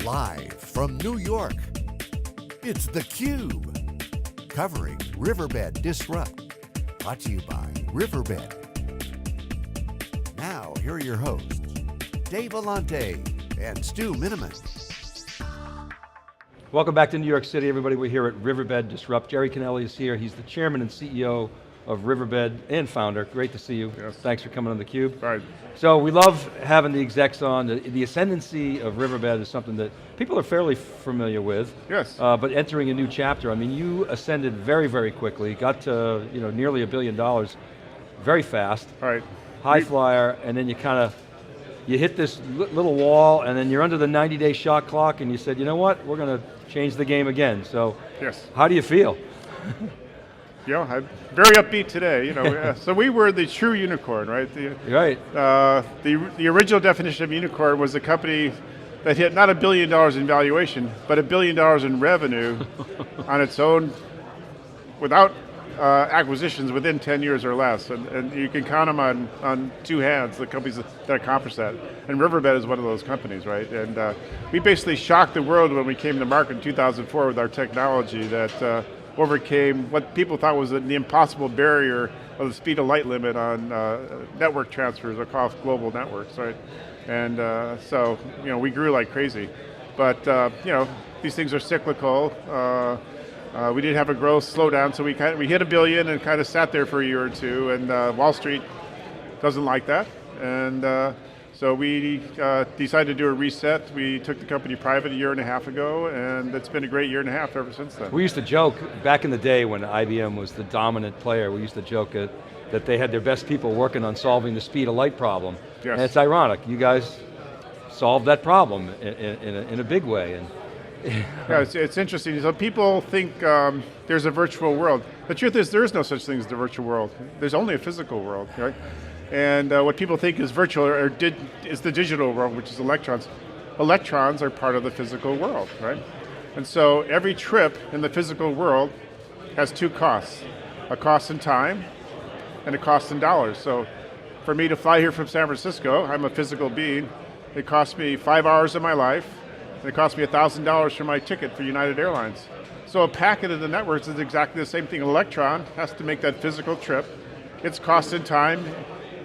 Live from New York, it's theCUBE, covering Riverbed Disrupt, brought to you by Riverbed. Now, here are your hosts, Dave Vellante and Stu Miniman. Welcome back to New York City, everybody. We're here at Riverbed Disrupt. Jerry Kennelly is here. He's the chairman and CEO of Riverbed and founder. Great to see you. Yes. Thanks for coming on theCUBE. Right. So we love having the execs on. The ascendancy of Riverbed is something that people are fairly familiar with. Yes. But entering a new chapter, I mean, you ascended very, very quickly, got to nearly $1 billion very fast. Right. High flyer, and then you hit this little wall, and then you're under the 90-day shot clock, and you said, you know what, we're going to change the game again. So, yes. How do you feel? I'm very upbeat today. So we were the true unicorn, right? Right. The original definition of unicorn was a company that hit not $1 billion in valuation, but $1 billion in revenue on its own, without acquisitions within 10 years or less, and you can count them on two hands, the companies that accomplish that. And Riverbed is one of those companies, right? And we basically shocked the world when we came to market in 2004 with our technology that overcame what people thought was the impossible barrier of the speed of light limit on network transfers across global networks, right? And so we grew like crazy. But these things are cyclical. We did have a growth slowdown, so we hit $1 billion and kind of sat there for a year or two, and Wall Street doesn't like that. And so we decided to do a reset. We took the company private a year and a half ago, and it's been a great year and a half ever since then. We used to joke, back in the day when IBM was the dominant player, we used to joke that they had their best people working on solving the speed of light problem. Yes. And it's ironic, you guys solved that problem in a big way. And yeah, it's interesting. So people think there's a virtual world. The truth is there is no such thing as the virtual world. There's only a physical world, right? And what people think is virtual is the digital world, which is electrons. Electrons are part of the physical world, right? And so every trip in the physical world has two costs, a cost in time and a cost in dollars. So for me to fly here from San Francisco, I'm a physical being, it costs me 5 hours of my life, and it cost me $1,000 for my ticket for United Airlines. So a packet of the networks is exactly the same thing. An electron has to make that physical trip. Its cost in time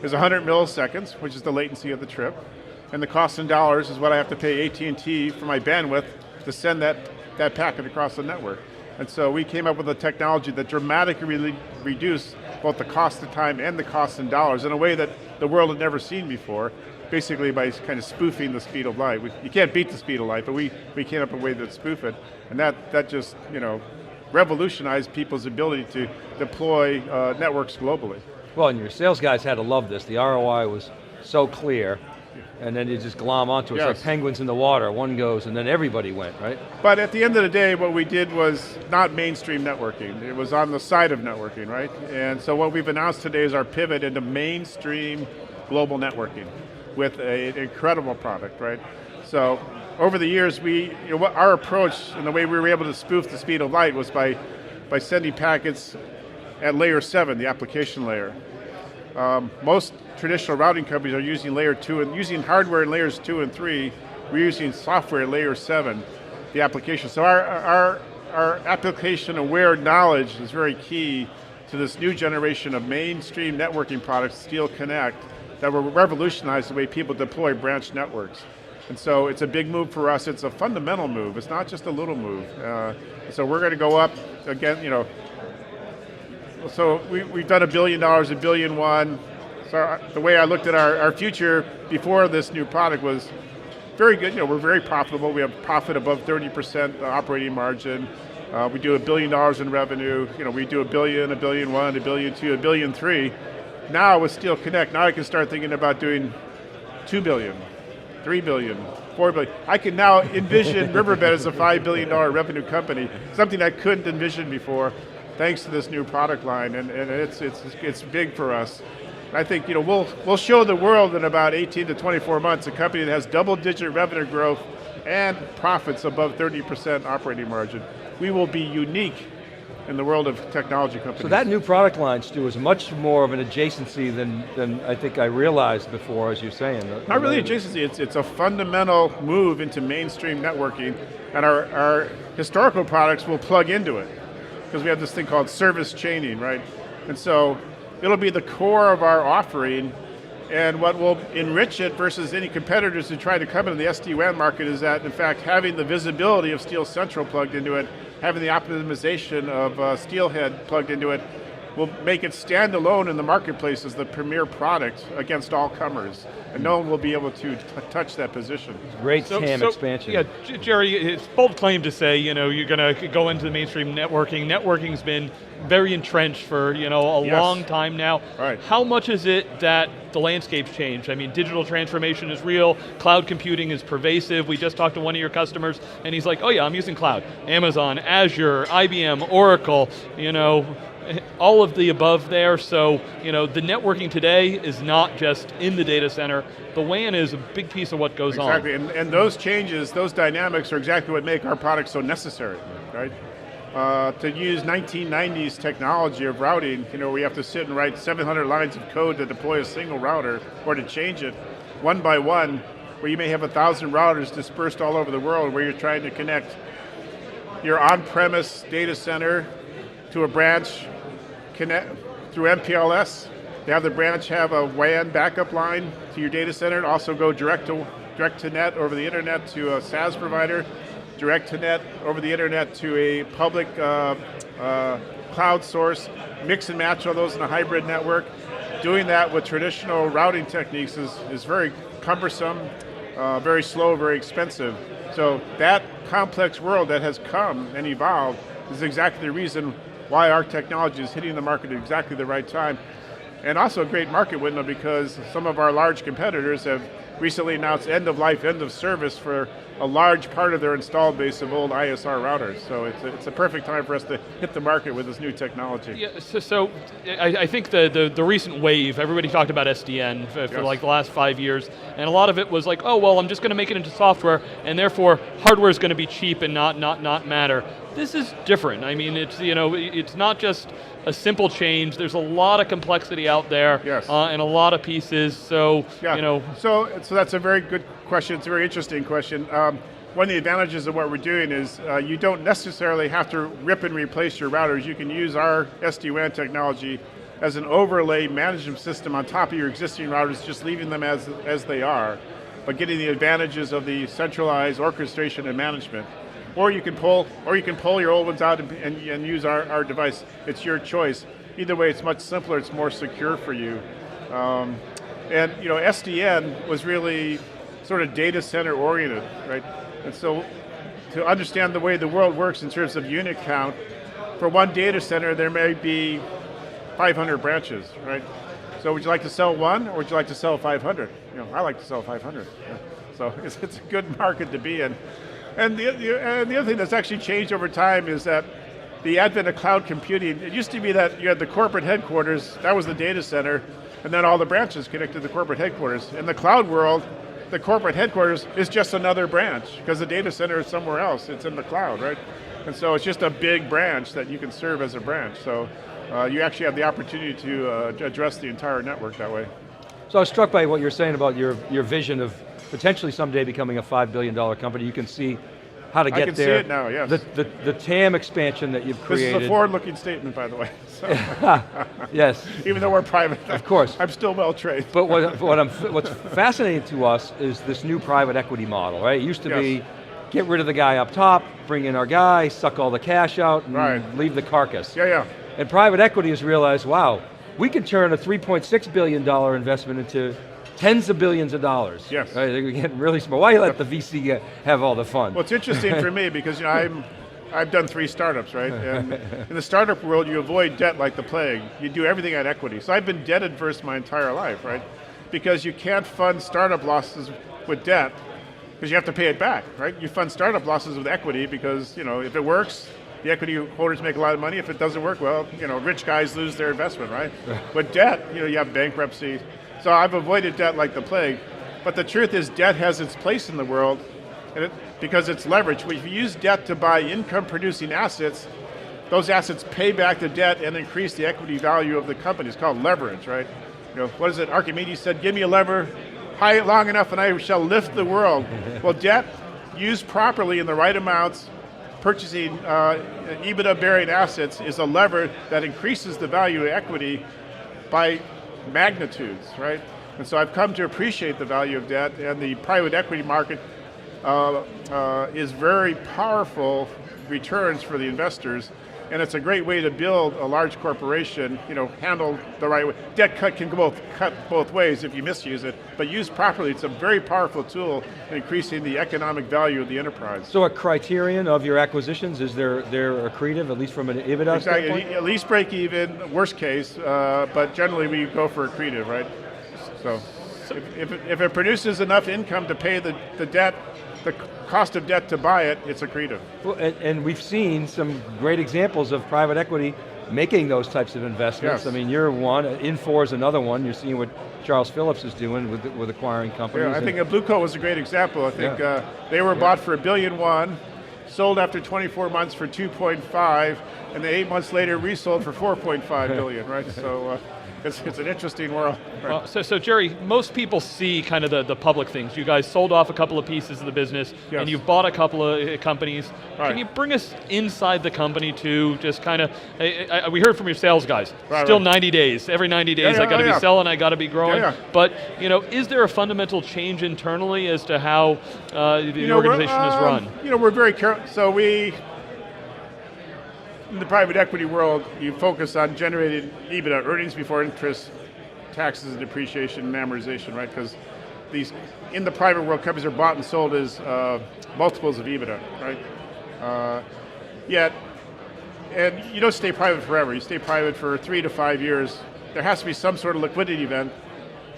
is 100 milliseconds, which is the latency of the trip. And the cost in dollars is what I have to pay AT&T for my bandwidth to send that packet across the network. And so we came up with a technology that dramatically reduced both the cost of time and the cost in dollars in a way that the world had never seen before, basically by kind of spoofing the speed of light. You can't beat the speed of light, but we came up with a way to spoof it. And that just revolutionized people's ability to deploy networks globally. well, and your sales guys had to love this. The ROI was so clear, and then you just glom onto it. It's Yes. like penguins in the water. One goes, and then everybody went, right? But at the end of the day, what we did was not mainstream networking. It was on the side of networking, right? And so what we've announced today is our pivot into mainstream global networking with an incredible product, right? So over the years, our approach and the way we were able to spoof the speed of light was by sending packets at layer 7, the application layer. Most traditional routing companies are using layer 2 and using hardware in layers 2 and 3. We're using software in layer 7, the application. So our application-aware knowledge is very key to this new generation of mainstream networking products, Steel Connect, that will revolutionize the way people deploy branch networks. And so it's a big move for us. It's a fundamental move. It's not just a little move. So we're going to go up again. So we've done $1 billion, $1.1 billion. So the way I looked at our future before this new product was very good. We're very profitable. We have profit above 30% operating margin. We do $1 billion in revenue. We do $1 billion, $1.1 billion, $1.2 billion, $1.3 billion. Now with Steel Connect, now I can start thinking about doing $2 billion, $3 billion, $4 billion. I can now envision Riverbed as a $5 billion revenue company, something I couldn't envision before, thanks to this new product line, and it's big for us. I think we'll show the world in about 18 to 24 months a company that has double-digit revenue growth and profits above 30% operating margin. We will be unique in the world of technology companies. So that new product line, Stu, is much more of an adjacency than I think I realized before, as you're saying. Not really adjacency, it's a fundamental move into mainstream networking, and our historical products will plug into it, because we have this thing called service chaining, right? And so it'll be the core of our offering, and what will enrich it versus any competitors who try to come into the SD-WAN market is that, in fact, having the visibility of Steel Central plugged into it, having the optimization of Steelhead plugged into it, will make it stand alone in the marketplace as the premier product against all comers. And no one will be able to touch that position. Great TAM expansion. Yeah, Jerry, it's bold claim to say, you're going to go into the mainstream networking. Networking's been very entrenched for a long time now. Right. How much is it that the landscape's changed? I mean, digital transformation is real, cloud computing is pervasive. We just talked to one of your customers, and he's like, oh yeah, I'm using cloud. Amazon, Azure, IBM, Oracle, all of the above there. So, the networking today is not just in the data center. The WAN is a big piece of what goes on. Exactly, and those changes, those dynamics are exactly what make our products so necessary, right? To use 1990s technology of routing, we have to sit and write 700 lines of code to deploy a single router, or to change it one by one, where you may have 1,000 routers dispersed all over the world, where you're trying to connect your on-premise data center to a branch through MPLS. You have the branch have a WAN backup line to your data center, and also go direct to net over the internet to a SaaS provider, direct to net over the internet to a public cloud source, mix and match all those in a hybrid network. Doing that with traditional routing techniques is very cumbersome, very slow, very expensive. So that complex world that has come and evolved is exactly the reason why our technology is hitting the market at exactly the right time. And also a great market window, because some of our large competitors have recently announced end of life, end of service for a large part of their installed base of old ISR routers. So it's a perfect time for us to hit the market with this new technology. Yeah, so I think the recent wave, everybody talked about SDN for like the last 5 years, and a lot of it was like, oh, well, I'm just going to make it into software, and therefore hardware is going to be cheap and not matter. This is different. I mean, it's not just a simple change. There's a lot of complexity out there, and a lot of pieces. So So that's a very good question. It's a very interesting question. One of the advantages of what we're doing is you don't necessarily have to rip and replace your routers. You can use our SD-WAN technology as an overlay management system on top of your existing routers, just leaving them as they are, but getting the advantages of the centralized orchestration and management. Or you can pull your old ones out and use our device. It's your choice. Either way, it's much simpler. It's more secure for you. And SDN was really sort of data center oriented, right? And so to understand the way the world works in terms of unit count, for one data center there may be 500 branches, right? So would you like to sell one, or would you like to sell 500? I like to sell 500. So it's a good market to be in. And the other thing that's actually changed over time is that the advent of cloud computing, it used to be that you had the corporate headquarters, that was the data center, and then all the branches connected to the corporate headquarters. In the cloud world, the corporate headquarters is just another branch, because the data center is somewhere else, it's in the cloud, right? And so it's just a big branch that you can serve as a branch. So you actually have the opportunity to address the entire network that way. So I was struck by what you're saying about your vision of potentially someday becoming a $5 billion company. You can see how to get there. I can see it now, yes. The TAM expansion that you've created. This is a forward-looking statement, by the way. So. Yes. Even though we're private. Of course. I'm still well-trained. But what's fascinating to us is this new private equity model, right? It used to be, get rid of the guy up top, bring in our guy, suck all the cash out, and leave the carcass. Yeah. And private equity has realized, wow, we can turn a $3.6 billion investment into tens of billions of dollars. Yes. Right? They're getting really small. Why let the VC have all the fun? Well, it's interesting for me because I've done 3 startups, right? And in the startup world, you avoid debt like the plague. You do everything on equity. So I've been debt adverse my entire life, right? Because you can't fund startup losses with debt because you have to pay it back, right? You fund startup losses with equity because, if it works, the equity holders make a lot of money. If it doesn't work, well, rich guys lose their investment, right? But debt, you have bankruptcy. So I've avoided debt like the plague. But the truth is debt has its place in the world because it's leverage. If you use debt to buy income-producing assets, those assets pay back the debt and increase the equity value of the company. It's called leverage, right? What is it? Archimedes said, give me a lever high long enough and I shall lift the world. Well, debt used properly in the right amounts, purchasing EBITDA-bearing assets is a lever that increases the value of equity by magnitudes, right? And so I've come to appreciate the value of debt, and the private equity market is very powerful returns for the investors, and it's a great way to build a large corporation, handled the right way. Debt can cut both ways if you misuse it, but used properly, it's a very powerful tool in increasing the economic value of the enterprise. So a criterion of your acquisitions, is they're accretive, at least from an EBITDA standpoint? At least break even, worst case, but generally we go for accretive, right? So if it produces enough income to pay the debt, the cost of debt to buy it, it's accretive. Well, and we've seen some great examples of private equity making those types of investments. Yes. I mean, you're one, Infor is another one. You're seeing what Charles Phillips is doing with acquiring companies. Yeah, I think Blue Coat was a great example. I think they were bought for $1.1 billion, sold after 24 months for 2.5, and then 8 months later resold for 4.5 billion, right? So it's an interesting world. Right? So Jerry, most people see kind of the public things. You guys sold off a couple of pieces of the business, and you've bought a couple of companies. Right. Can you bring us inside the company to just kind of, we heard from your sales guys, still 90 days. Every 90 days I got to be selling, I got to be growing. But is there a fundamental change internally as to how the organization is run? We're very careful. So in the private equity world, you focus on generating EBITDA, earnings before interest, taxes and depreciation and amortization, right? Because in the private world, companies are bought and sold as multiples of EBITDA, right? And you don't stay private forever. You stay private for 3 to 5 years. There has to be some sort of liquidity event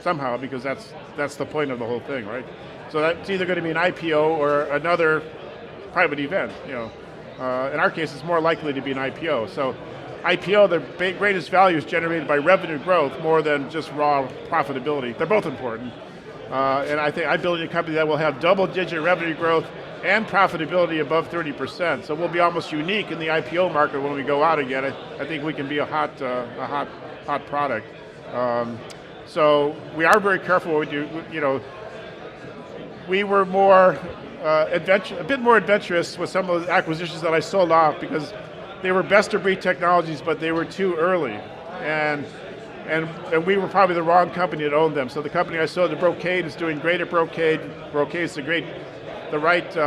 somehow, because that's the point of the whole thing, right? So that's either going to be an IPO or another private event, in our case, it's more likely to be an IPO. So IPO, the greatest value is generated by revenue growth more than just raw profitability. They're both important. And I think I'm building a company that will have double-digit revenue growth and profitability above 30%. So we'll be almost unique in the IPO market when we go out again. I think we can be a hot product. So we are very careful what we do. We were more a bit more adventurous with some of the acquisitions that I sold off, because they were best-of-breed technologies, but they were too early, and we were probably the wrong company that owned them. So the company I sold to Brocade is doing great at Brocade. Brocade is the right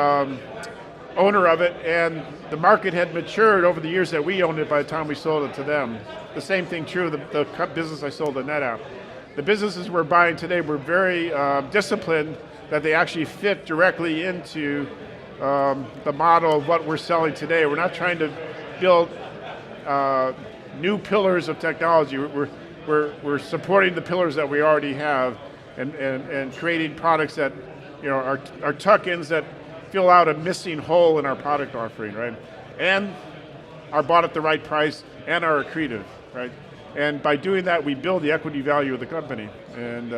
owner of it, and the market had matured over the years that we owned it by the time we sold it to them. The same thing true of the business I sold to NetApp. The businesses we're buying today were very disciplined, that they actually fit directly into the model of what we're selling today. We're not trying to build new pillars of technology. We're supporting the pillars that we already have, and creating products that are tuck-ins that fill out a missing hole in our product offering, right? And are bought at the right price and are accretive, right? And by doing that, we build the equity value of the company, and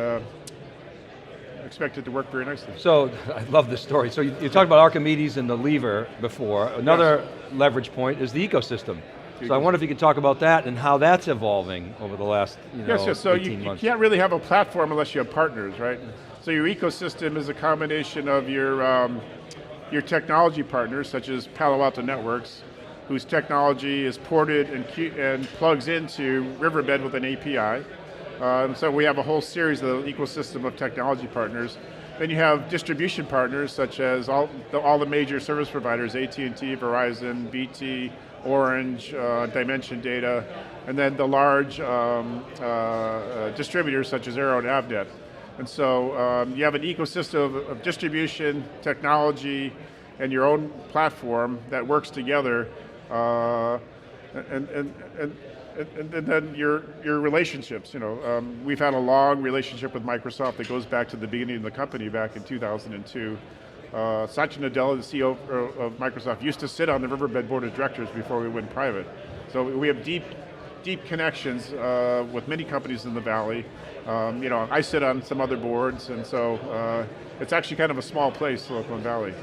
expect it to work very nicely. So, I love this story. So you talked about Archimedes and the lever before. Another leverage point is the ecosystem. So I wonder if you could talk about that and how that's evolving over the last 18 months. So you can't really have a platform unless you have partners, right? So your ecosystem is a combination of your technology partners, such as Palo Alto Networks, whose technology is ported and plugs into Riverbed with an API. So we have a whole series of the ecosystem of technology partners. Then you have distribution partners, such as all the major service providers, AT&T, Verizon, BT, Orange, Dimension Data, and then the large distributors such as Arrow and Avnet. And so you have an ecosystem of distribution, technology, and your own platform that works together, and then your relationships. We've had a long relationship with Microsoft that goes back to the beginning of the company back in 2002. Satya Nadella, the CEO of Microsoft, used to sit on the Riverbed board of directors before we went private. So we have deep connections with many companies in the Valley. I sit on some other boards, and so it's actually kind of a small place, Silicon Valley.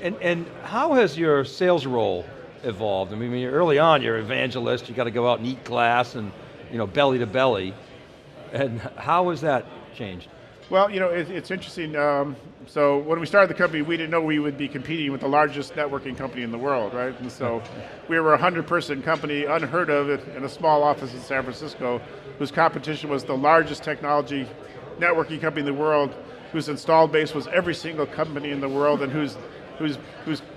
And how has your sales role evolved? I mean, when you're early on, you're an evangelist, you got to go out and eat glass and belly to belly. And how has that changed? Well, it's interesting. So when we started the company, we didn't know we would be competing with the largest networking company in the world, right? And so we were a 100-person company, unheard of, in a small office in San Francisco, whose competition was the largest technology networking company in the world, whose installed base was every single company in the world, and whose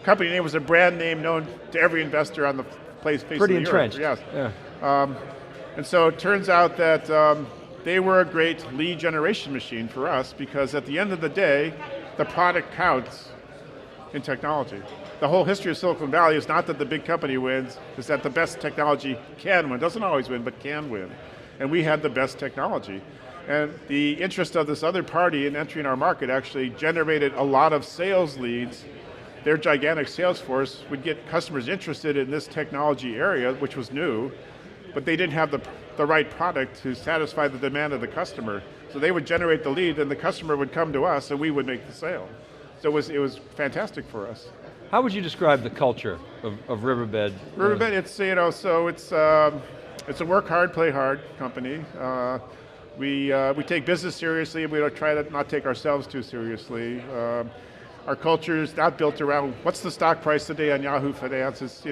company name was a brand name known to every investor on the face of the earth. Pretty entrenched. Yes. Yeah. And so it turns out that they were a great lead generation machine for us, because at the end of the day, the product counts in technology. The whole history of Silicon Valley is not that the big company wins, it's that the best technology can win. Doesn't always win, but can win. And we had the best technology. And the interest of this other party in entering our market actually generated a lot of sales leads. Their gigantic sales force would get customers interested in this technology area, which was new, but they didn't have the right product to satisfy the demand of the customer. So they would generate the lead, and the customer would come to us, and we would make the sale. So it was fantastic for us. How would you describe the culture of Riverbed? Riverbed, it's a work hard, play hard company. We take business seriously, and we don't try to not take ourselves too seriously. Our culture is not built around what's the stock price today on Yahoo Finance.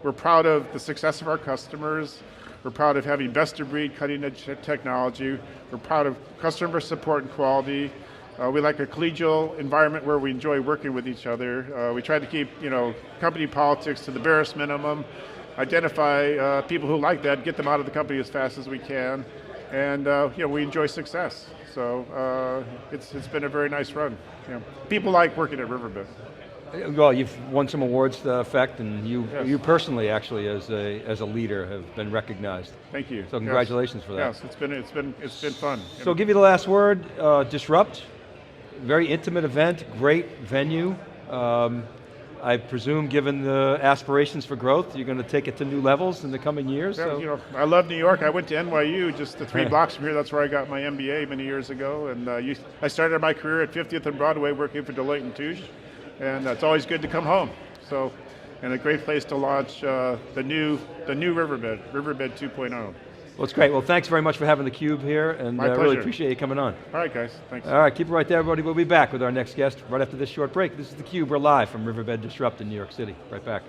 We're proud of the success of our customers. We're proud of having best-of-breed, cutting-edge technology. We're proud of customer support and quality. We like a collegial environment where we enjoy working with each other. We try to keep, company politics to the barest minimum. Identify people who like that, get them out of the company as fast as we can, and we enjoy success. So it's been a very nice run. People like working at Riverbed. Well, you've won some awards to that effect, and Yes. you personally, actually, as a leader, have been recognized. Thank you. So congratulations for that. Yes, it's been fun. So, give you the last word. Disrupt, very intimate event, great venue. I presume, given the aspirations for growth, you're going to take it to new levels in the coming years. Yeah, so. I love New York. I went to NYU, just 3 blocks from here. That's where I got my MBA many years ago. And I started my career at 50th and Broadway working for Deloitte & Touche. And it's always good to come home. So, and a great place to launch the new Riverbed 2.0. Well, it's great. Well, thanks very much for having theCUBE here, and My I really pleasure. appreciate you coming on. All right, guys, thanks. All right, keep it right there, everybody. We'll be back with our next guest right after this short break. This is theCUBE. We're live from Riverbed Disrupt in New York City. Right back.